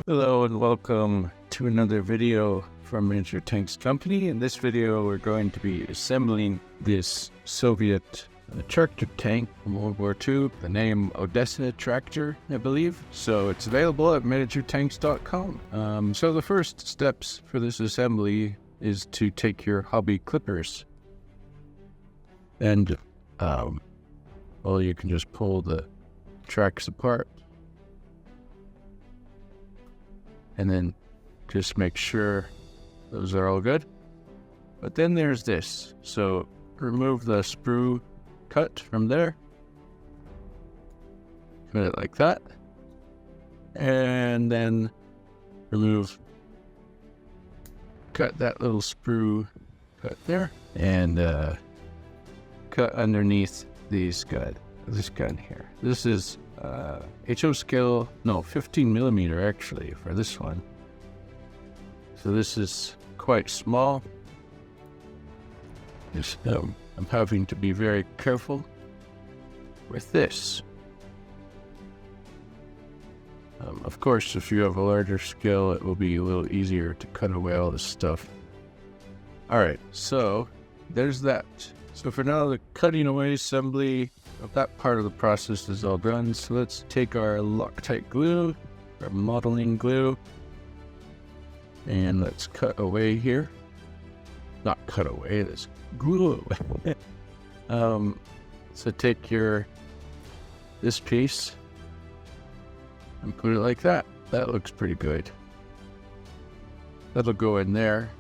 Hello and welcome to another video from Miniature Tanks Company. In this video we're going to be assembling this Soviet tractor tank from World War II, the name Odessa Tractor, I believe. So it's available at miniaturetanks.com. So the first steps for this assembly is to take your hobby clippers and you can just pull the tracks apart and then just make sure those are all good. But then there's this. So remove the sprue cut from there. Put it like that. And then cut that little sprue cut there. And cut underneath this gun here. This is HO scale, 15 millimeter actually for this one. So this is quite small. I'm having to be very careful with this. Of course, if you have a larger scale, it will be a little easier to cut away all this stuff. Alright, so there's that. So for now, the cutting away assembly of that part of the process is all done. So let's take our Loctite glue, our modeling glue, and let's cut away here. Not cut away, let's glue away. So take this piece and put it like that. That looks pretty good. That'll go in there.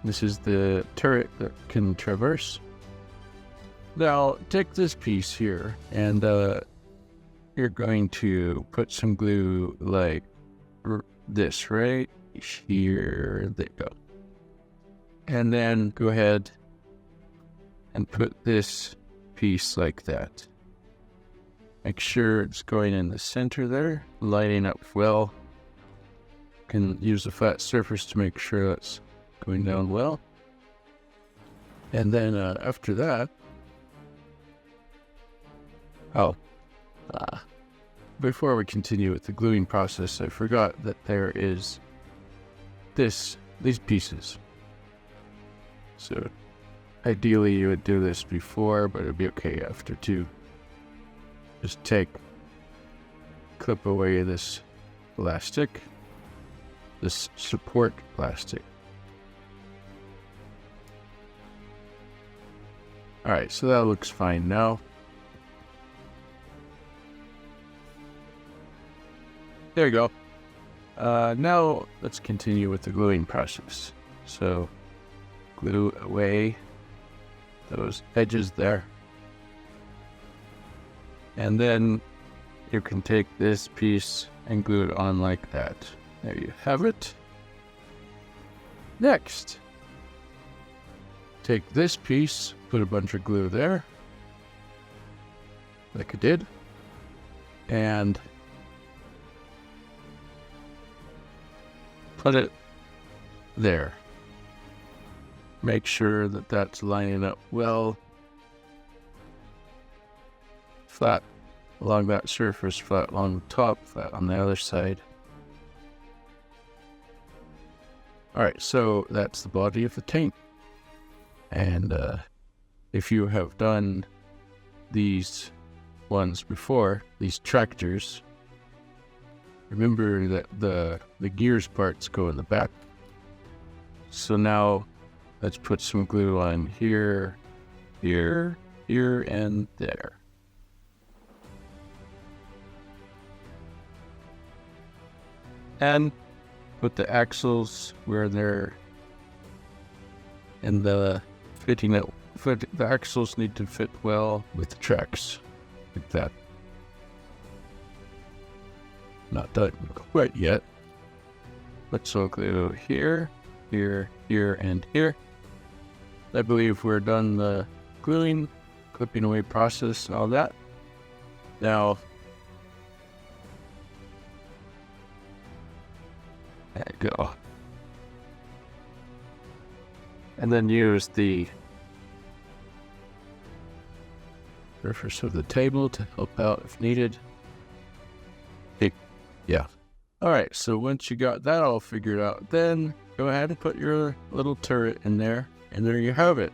This is the turret that can traverse. Now, take this piece here, and you're going to put some glue like this right here. There you go. And then go ahead and put this piece like that. Make sure it's going in the center there, lining up well. You can use a flat surface to make sure that's going down well. And then after that, before we continue with the gluing process, I forgot that there is these pieces. So ideally you would do this before, but it'd be okay after too. Just clip away this plastic, this support plastic. Alright, so that looks fine now. There you go. Now let's continue with the gluing process. So glue away those edges there. And then you can take this piece and glue it on like that. There you have it. Next, take this piece, put a bunch of glue there, like I did, and put it there. Make sure that that's lining up well, flat along that surface, flat along the top, flat on the other side. Alright, so that's the body of the tank. And if you have done these ones before, these tractors, remember that the gears parts go in the back. So now let's put some glue on here, here, here, and there. And put the axles where they're in the fitting. The axles need to fit well with the tracks, like that. Not done quite yet. Let's glue here, here, here, and here. I believe we're done the gluing, clipping away process, and all that. Now, there you go. And then use the surface of the table to help out if needed. Yeah, All right, so once you got that all figured out, then go ahead and put your little turret in there, and there you have it.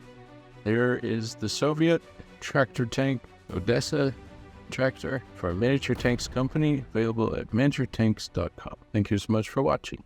There is the Soviet tractor tank Odessa tractor for Miniature Tanks Company, available at miniaturetanks.com. Thank you so much for watching.